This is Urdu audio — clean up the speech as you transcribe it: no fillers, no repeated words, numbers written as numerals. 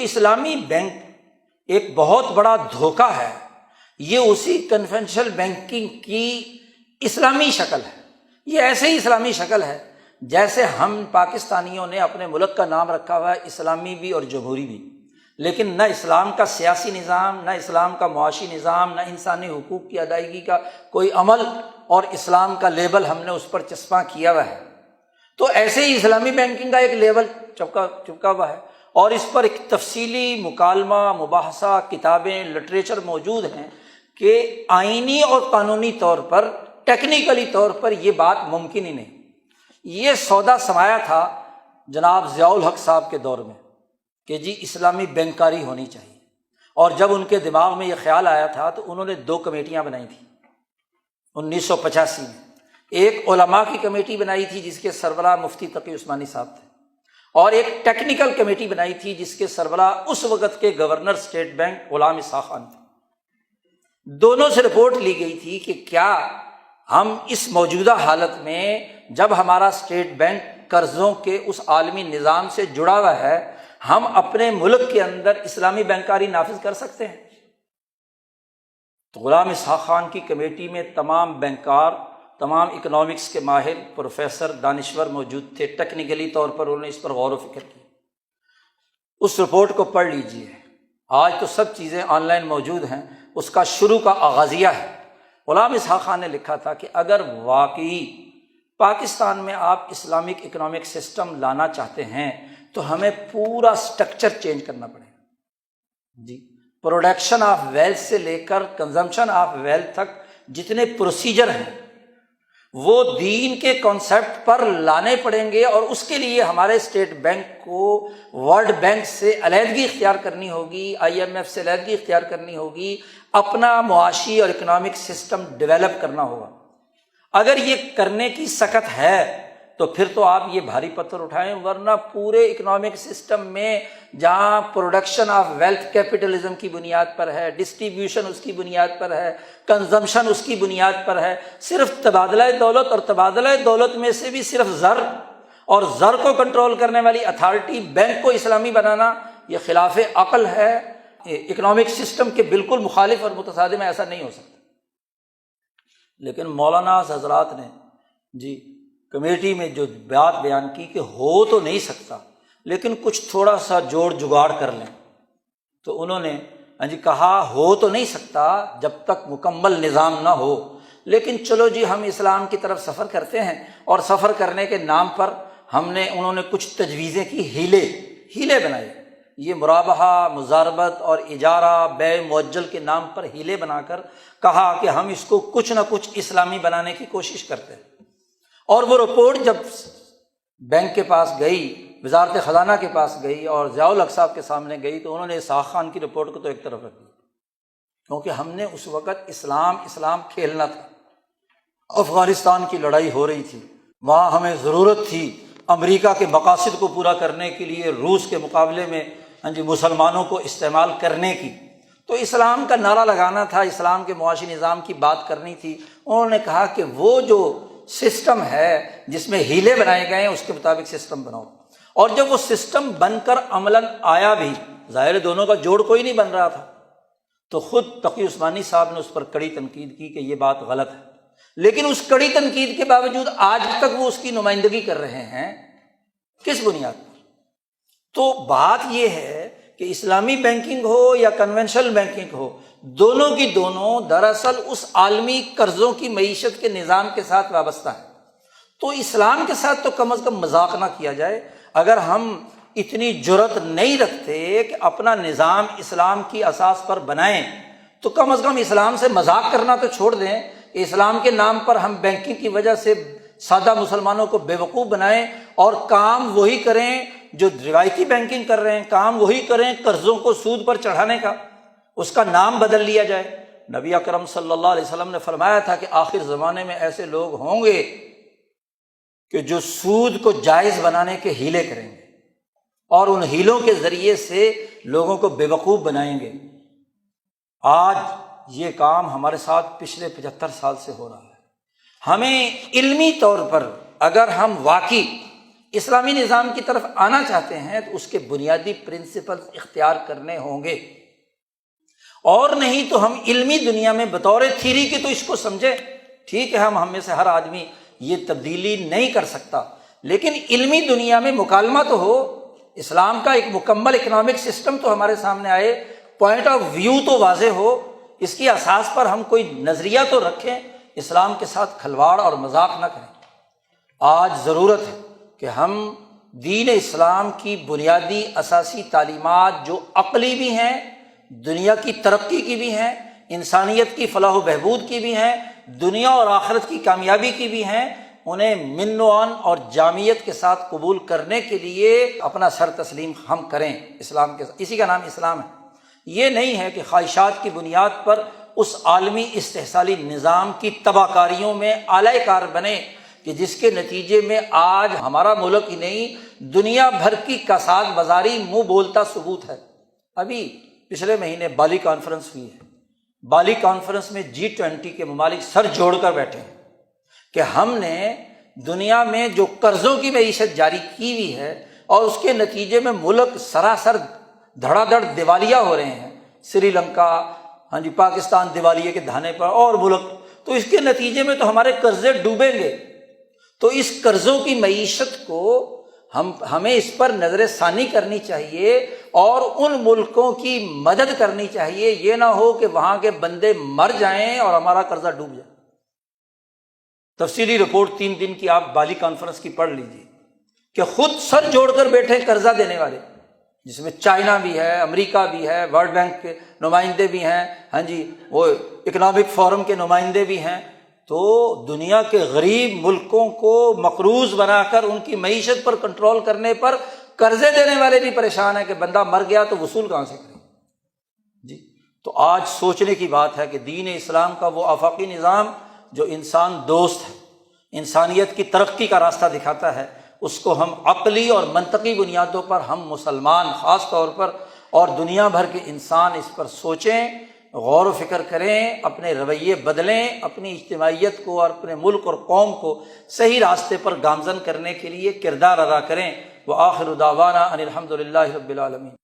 اسلامی بینک ایک بہت بڑا دھوکہ ہے، یہ اسی کنونشنل بینکنگ کی اسلامی شکل ہے۔ یہ ایسے ہی اسلامی شکل ہے جیسے ہم پاکستانیوں نے اپنے ملک کا نام رکھا ہوا ہے اسلامی بھی اور جمہوری بھی، لیکن نہ اسلام کا سیاسی نظام، نہ اسلام کا معاشی نظام، نہ انسانی حقوق کی ادائیگی کا کوئی عمل، اور اسلام کا لیبل ہم نے اس پر چسپاں کیا ہوا ہے۔ تو ایسے ہی اسلامی بینکنگ کا ایک لیبل چپکا ہوا ہے، اور اس پر ایک تفصیلی مکالمہ، مباحثہ، کتابیں، لٹریچر موجود ہیں کہ آئینی اور قانونی طور پر، ٹیکنیکلی طور پر یہ بات ممکن ہی نہیں۔ یہ سودا سمایا تھا جناب ضیاء الحق صاحب کے دور میں کہ جی اسلامی بینکاری ہونی چاہیے، اور جب ان کے دماغ میں یہ خیال آیا تھا تو انہوں نے 2 کمیٹیاں بنائی تھیں 1985 میں۔ ایک علماء کی کمیٹی بنائی تھی جس کے سربراہ مفتی تقی عثمانی صاحب تھے، اور ایک ٹیکنیکل کمیٹی بنائی تھی جس کے سربراہ اس وقت کے governor state bank Ghulam Ishaq Khan تھے۔ دونوں سے رپورٹ لی گئی تھی کہ کیا ہم اس موجودہ حالت میں جب ہمارا اسٹیٹ بینک قرضوں کے اس عالمی نظام سے جڑا ہوا ہے، ہم اپنے ملک کے اندر اسلامی بینکاری نافذ کر سکتے ہیں؟ تو غلام اسحاق خان کی کمیٹی میں تمام بینکار، تمام اکنامکس کے ماہر، پروفیسر، دانشور موجود تھے۔ ٹیکنیکلی طور پر انہوں نے اس پر غور و فکر کی۔ اس رپورٹ کو پڑھ لیجئے، آج تو سب چیزیں آن لائن موجود ہیں، اس کا شروع کا آغازیہ ہے۔ غلام اسحاق خان نے لکھا تھا کہ اگر واقعی پاکستان میں آپ اسلامک اکنامک سسٹم لانا چاہتے ہیں تو ہمیں پورا سٹرکچر چینج کرنا پڑے گا جی۔ پروڈکشن آف ویلتھ سے لے کر کنزمپشن آف ویلتھ تک جتنے پروسیجر ہیں وہ دین کے کانسیپٹ پر لانے پڑیں گے، اور اس کے لیے ہمارے اسٹیٹ بینک کو ورلڈ بینک سے علیحدگی اختیار کرنی ہوگی، IMF سے علیحدگی اختیار کرنی ہوگی، اپنا معاشی اور اکنامک سسٹم ڈیولپ کرنا ہوگا۔ اگر یہ کرنے کی سکت ہے تو پھر تو آپ یہ بھاری پتھر اٹھائیں، ورنہ پورے اکنامک سسٹم میں جہاں پروڈکشن آف ویلتھ کیپٹلزم کی بنیاد پر ہے، ڈسٹریبیوشن اس کی بنیاد پر ہے، کنزمپشن اس کی بنیاد پر ہے، صرف تبادلہ دولت، اور تبادلہ دولت میں سے بھی صرف زر، اور زر کو کنٹرول کرنے والی اتھارٹی بینک کو اسلامی بنانا، یہ خلاف عقل ہے، اکنامک سسٹم کے بالکل مخالف اور متصادم ہے، ایسا نہیں ہو سکتا۔ لیکن مولانا حضرات نے جی کمیٹی میں جو بات بیان کی کہ ہو تو نہیں سکتا لیکن کچھ تھوڑا سا جوڑ جگاڑ کر لیں، تو انہوں نے جی کہا ہو تو نہیں سکتا جب تک مکمل نظام نہ ہو، لیکن چلو جی ہم اسلام کی طرف سفر کرتے ہیں، اور سفر کرنے کے نام پر انہوں نے کچھ تجویزیں کی، ہیلے بنائے، یہ مرابحہ، مزاربت اور اجارہ، بیع معجل کے نام پر ہیلے بنا کر کہا کہ ہم اس کو کچھ نہ کچھ اسلامی بنانے کی کوشش کرتے ہیں۔ اور وہ رپورٹ جب بینک کے پاس گئی، وزارت خزانہ کے پاس گئی اور ضیاء الحق صاحب کے سامنے گئی، تو انہوں نے اسحاق خان کی رپورٹ کو تو ایک طرف رکھ دیا، کیونکہ ہم نے اس وقت اسلام کھیلنا تھا۔ افغانستان کی لڑائی ہو رہی تھی، وہاں ہمیں ضرورت تھی امریکہ کے مقاصد کو پورا کرنے کے لیے روس کے مقابلے میں مسلمانوں کو استعمال کرنے کی، تو اسلام کا نعرہ لگانا تھا، اسلام کے معاشی نظام کی بات کرنی تھی۔ انہوں نے کہا کہ وہ جو سسٹم ہے جس میں ہیلے بنائے گئے ہیں اس کے مطابق سسٹم بناؤ، اور جب وہ سسٹم بن کر عملاً آیا بھی، ظاہر دونوں کا جوڑ کوئی نہیں بن رہا تھا، تو خود تقی عثمانی صاحب نے اس پر کڑی تنقید کی کہ یہ بات غلط ہے، لیکن اس کڑی تنقید کے باوجود آج تک وہ اس کی نمائندگی کر رہے ہیں، کس بنیاد پر؟ تو بات یہ ہے کہ اسلامی بینکنگ ہو یا کنونشنل بینکنگ ہو، دونوں کی دونوں دراصل اس عالمی قرضوں کی معیشت کے نظام کے ساتھ وابستہ ہے۔ تو اسلام کے ساتھ تو کم از کم مذاق نہ کیا جائے۔ اگر ہم اتنی جرأت نہیں رکھتے کہ اپنا نظام اسلام کی اساس پر بنائیں، تو کم از کم اسلام سے مذاق کرنا تو چھوڑ دیں۔ اسلام کے نام پر ہم بینکنگ کی وجہ سے سادہ مسلمانوں کو بے وقوف بنائیں، اور کام وہی کریں جو روایتی بینکنگ کر رہے ہیں، کام وہی کریں قرضوں کو سود پر چڑھانے کا، اس کا نام بدل لیا جائے۔ نبی اکرم صلی اللہ علیہ وسلم نے فرمایا تھا کہ آخر زمانے میں ایسے لوگ ہوں گے کہ جو سود کو جائز بنانے کے ہیلے کریں گے، اور ان ہیلوں کے ذریعے سے لوگوں کو بے وقوف بنائیں گے۔ آج یہ کام ہمارے ساتھ پچھلے 75 سال سے ہو رہا ہے۔ ہمیں علمی طور پر اگر ہم واقعی اسلامی نظام کی طرف آنا چاہتے ہیں تو اس کے بنیادی پرنسپلز اختیار کرنے ہوں گے، اور نہیں تو ہم علمی دنیا میں بطور تھیری کی تو اس کو سمجھیں، ٹھیک ہے ہم میں سے ہر آدمی یہ تبدیلی نہیں کر سکتا، لیکن علمی دنیا میں مکالمہ تو ہو، اسلام کا ایک مکمل اکنامک سسٹم تو ہمارے سامنے آئے، پوائنٹ آف ویو تو واضح ہو، اس کی اساس پر ہم کوئی نظریہ تو رکھیں، اسلام کے ساتھ کھلواڑ اور مذاق نہ کریں۔ آج ضرورت ہے کہ ہم دین اسلام کی بنیادی اساسی تعلیمات جو عقلی بھی ہیں، دنیا کی ترقی کی بھی ہیں، انسانیت کی فلاح و بہبود کی بھی ہیں، دنیا اور آخرت کی کامیابی کی بھی ہیں، انہیں من و عن اور جامعیت کے ساتھ قبول کرنے کے لیے اپنا سر تسلیم ہم کریں اسلام کے ساتھ۔ اسی کا نام اسلام ہے۔ یہ نہیں ہے کہ خواہشات کی بنیاد پر اس عالمی استحصالی نظام کی تباہ کاریوں میں اعلی کار بنے کہ جس کے نتیجے میں آج ہمارا ملک ہی نہیں دنیا بھر کی کساد بازاری منہ بولتا ثبوت ہے۔ ابھی پچھلے مہینے بالی کانفرنس ہوئی ہے، بالی کانفرنس میں G20 کے ممالک سر جوڑ کر بیٹھے ہیں کہ ہم نے دنیا میں جو قرضوں کی معیشت جاری کی ہوئی ہے اور اس کے نتیجے میں ملک سراسر دھڑا دھڑ دیوالیہ ہو رہے ہیں، سری لنکا، پاکستان دیوالیے کے دہانے پر، اور ملک، تو اس کے نتیجے میں تو ہمارے قرضے ڈوبیں گے۔ تو اس قرضوں کی معیشت کو ہمیں اس پر نظر ثانی کرنی چاہیے اور ان ملکوں کی مدد کرنی چاہیے، یہ نہ ہو کہ وہاں کے بندے مر جائیں اور ہمارا قرضہ ڈوب جائے۔ تفصیلی رپورٹ 3 دن کی آپ بالی کانفرنس کی پڑھ لیجیے کہ خود سر جوڑ کر بیٹھے قرضہ دینے والے، جس میں چائنا بھی ہے، امریکہ بھی ہے، ورلڈ بینک کے نمائندے بھی ہیں، وہ اکنامک فورم کے نمائندے بھی ہیں۔ تو دنیا کے غریب ملکوں کو مقروض بنا کر ان کی معیشت پر کنٹرول کرنے پر قرضے دینے والے بھی پریشان ہیں کہ بندہ مر گیا تو وصول کہاں سے کریں۔ تو آج سوچنے کی بات ہے کہ دین اسلام کا وہ آفاقی نظام جو انسان دوست ہے، انسانیت کی ترقی کا راستہ دکھاتا ہے، اس کو ہم عقلی اور منطقی بنیادوں پر ہم مسلمان خاص طور پر اور دنیا بھر کے انسان اس پر سوچیں، غور و فکر کریں، اپنے رویے بدلیں، اپنی اجتماعیت کو اور اپنے ملک اور قوم کو صحیح راستے پر گامزن کرنے کے لیے کردار ادا کریں۔ وآخر دعوانا ان الحمد للہ رب العالمین۔